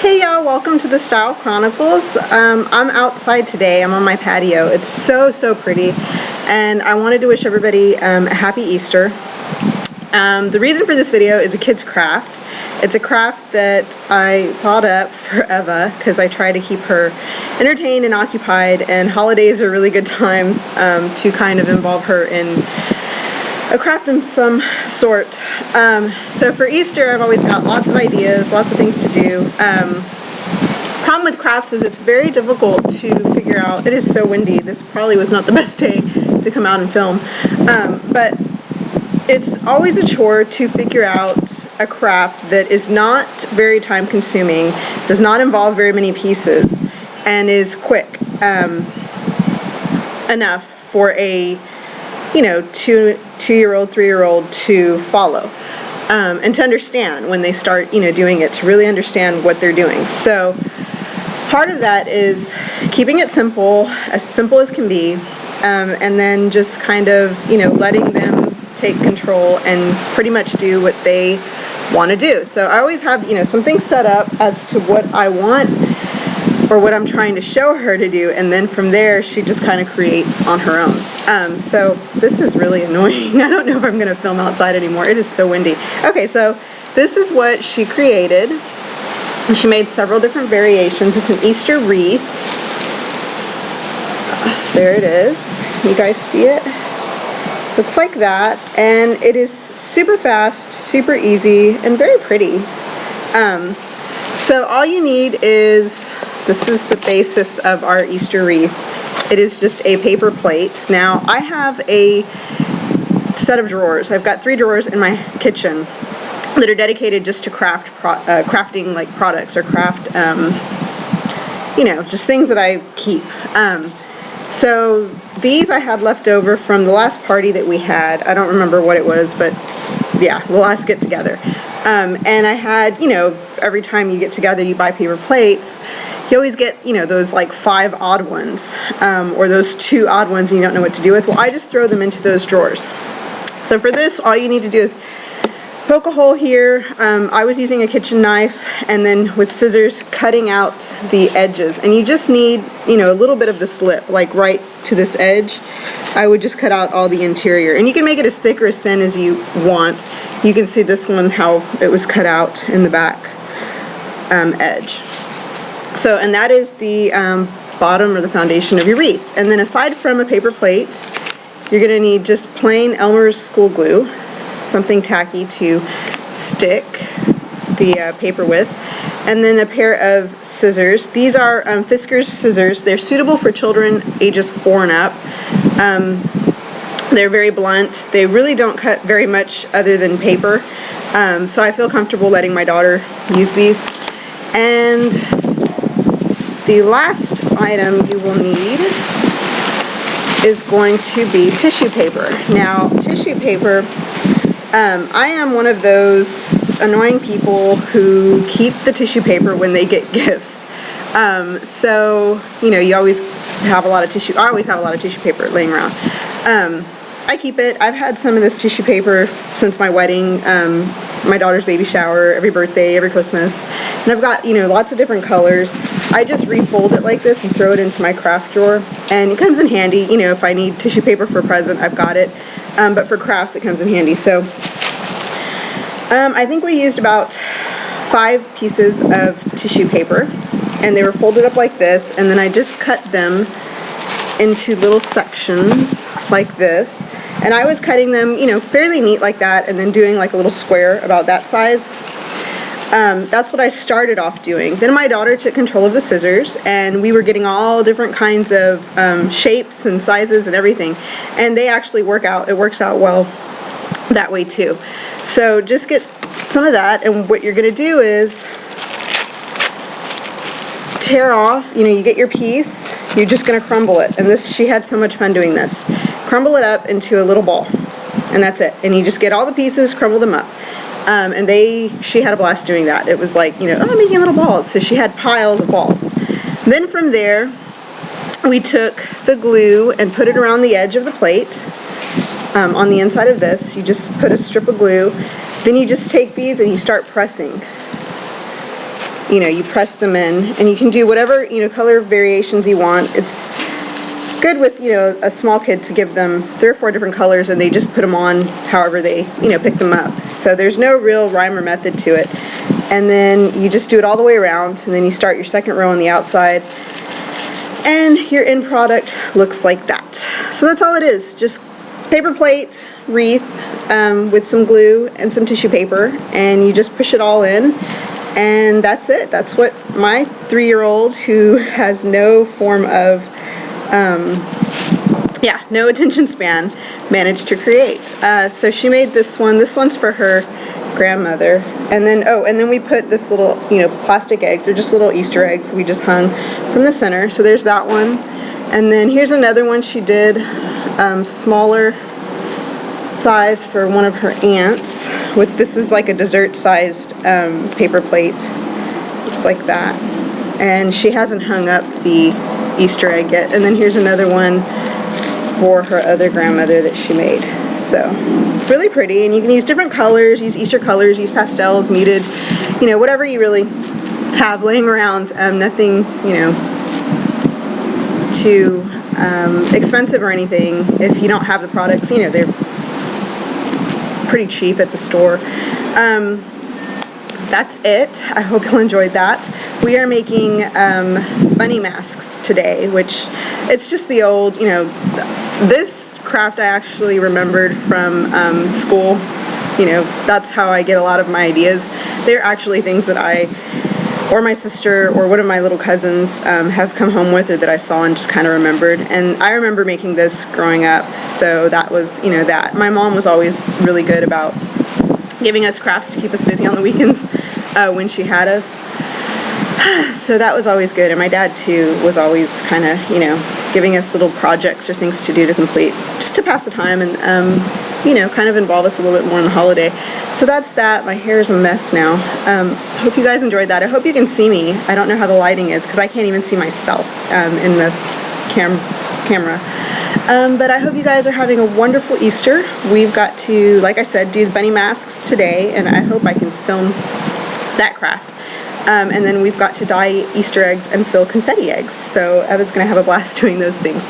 Hey y'all, welcome to the Style Chronicles. I'm outside today. I'm on my patio. It's so pretty, and I wanted to wish everybody a happy Easter. The reason for this video is a kid's craft. It's a craft that I thought up for Eva because I try to keep her entertained and occupied, and holidays are really good times to kind of involve her in a craft of some sort. So for Easter, I've always got lots of ideas, lots of things to do. Problem with crafts is it's very difficult to figure out. It is so windy. This probably was not the best day to come out and film. But it's always a chore to figure out a craft that is not very time consuming, does not involve very many pieces, and is quick enough for a two-year-old, 3-year-old to follow, and to understand when they start, doing it, to really understand what they're doing. So part of that is keeping it simple as can be, and then just kind of, letting them take control and pretty much do what they want to do. So I always have, something set up as to what I want or what I'm trying to show her to do, and then from there she just kind of creates on her own. So this is really annoying. I don't know if I'm going to film outside anymore. It is so windy. Okay, so this is what she created. She made several different variations. It's an Easter wreath. There it is. You guys see it? Looks like that, and it is super fast, super easy, and very pretty. So all you need is, this is the basis of our Easter wreath. It is just a paper plate. Now I have a set of drawers. I've got 3 drawers in my kitchen that are dedicated just to crafting like products or craft, just things that I keep. So these I had left over from the last party that we had. I don't remember what it was, but yeah, the last get together. And I had, every time you get together, you buy paper plates. You always get, those like 5 odd ones, or those 2 odd ones and you don't know what to do with. Well, I just throw them into those drawers. So for this, all you need to do is poke a hole here. I was using a kitchen knife, and then with scissors cutting out the edges. And you just need, a little bit of the slip, like right to this edge. I would just cut out all the interior. And you can make it as thick or as thin as you want. You can see this one, how it was cut out in the back edge. So, and that is the bottom or the foundation of your wreath. And then aside from a paper plate, you're going to need just plain Elmer's school glue, something tacky to stick the paper with, and then a pair of scissors. These are Fisker's scissors. They're suitable for children ages 4 and up. They're very blunt. They really don't cut very much other than paper, so I feel comfortable letting my daughter use these. And the last item you will need is going to be tissue paper. Now, tissue paper, I am one of those annoying people who keep the tissue paper when they get gifts. So, you always have a lot of tissue. I always have a lot of tissue paper laying around. I keep it. I've had some of this tissue paper since my wedding, my daughter's baby shower, every birthday, every Christmas. And I've got, lots of different colors. I just refold it like this and throw it into my craft drawer. And it comes in handy, if I need tissue paper for a present, I've got it. But for crafts, it comes in handy. So I think we used about 5 pieces of tissue paper, and they were folded up like this, and then I just cut them into little sections like this. And I was cutting them, fairly neat like that, and then doing like a little square about that size. That's what I started off doing. Then my daughter took control of the scissors, and we were getting all different kinds of shapes and sizes and everything. And they actually work out. It works out well that way too. So just get some of that, and what you're going to do is tear off, you get your piece, you're just going to crumble it. And this, she had so much fun doing this. Crumble it up into a little ball, and that's it. And you just get all the pieces, crumble them up. And she had a blast doing that. It was like, I'm making little balls. So she had piles of balls. Then from there, we took the glue and put it around the edge of the plate. On the inside of this, you just put a strip of glue. Then you just take these and you start pressing. you know, you press them in, and you can do whatever, you know, color variations you want. It's good with, you know, a small kid to give them 3 or 4 different colors and they just put them on however they, you know, pick them up. So there's no real rhyme or method to it. And then you just do it all the way around, and then you start your second row on the outside, and your end product looks like that. So that's all it is, just paper plate, wreath, with some glue and some tissue paper, and you just push it all in, and that's it. That's what my 3-year-old, who has no form of no attention span, managed to create. So she made this one. This one's for her grandmother. And then we put this little, you know, plastic eggs. They're just little Easter eggs we just hung from the center. So there's that one. And then here's another one she did, smaller size for one of her aunts. This is like a dessert-sized paper plate. It's like that. And she hasn't hung up the Easter egg yet. And then here's another one for her other grandmother that she made. So really pretty, and you can use different colors, use Easter colors, use pastels, muted, you know, whatever you really have laying around. Nothing, you know, too expensive or anything. If you don't have the products, you know, they're pretty cheap at the store. That's it. I hope you'll enjoy that. We are making bunny masks today, which it's just the old, you know, this craft I actually remembered from school. You know, that's how I get a lot of my ideas. They're actually things that I or my sister or one of my little cousins have come home with, or that I saw and just kind of remembered. And I remember making this growing up, so that was, you know, that. My mom was always really good about giving us crafts to keep us busy on the weekends when she had us. So that was always good. And my dad too was always kind of, you know, giving us little projects or things to do to complete, just to pass the time and, you know, kind of involve us a little bit more in the holiday. So that's that. My hair is a mess now. Hope you guys enjoyed that. I hope you can see me. I don't know how the lighting is because I can't even see myself in the camera. But I hope you guys are having a wonderful Easter. We've got to, like I said, do the bunny masks today, and I hope I can film that craft. And then we've got to dye Easter eggs and fill confetti eggs. So I was going to have a blast doing those things.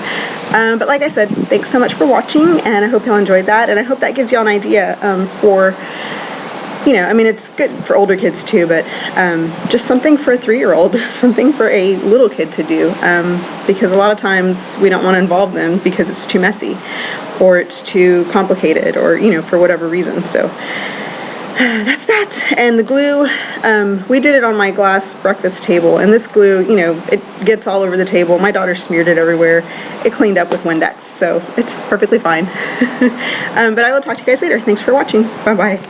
But like I said, thanks so much for watching, and I hope y'all enjoyed that. And I hope that gives y'all an idea for, you know, I mean, it's good for older kids too, but just something for a 3-year-old, something for a little kid to do. Because a lot of times we don't want to involve them because it's too messy, or it's too complicated, or, you know, for whatever reason. So that's that. And the glue, we did it on my glass breakfast table, and this glue, you know, it gets all over the table. My daughter smeared it everywhere. It cleaned up with Windex, so it's perfectly fine. But I will talk to you guys later. Thanks for watching. Bye bye.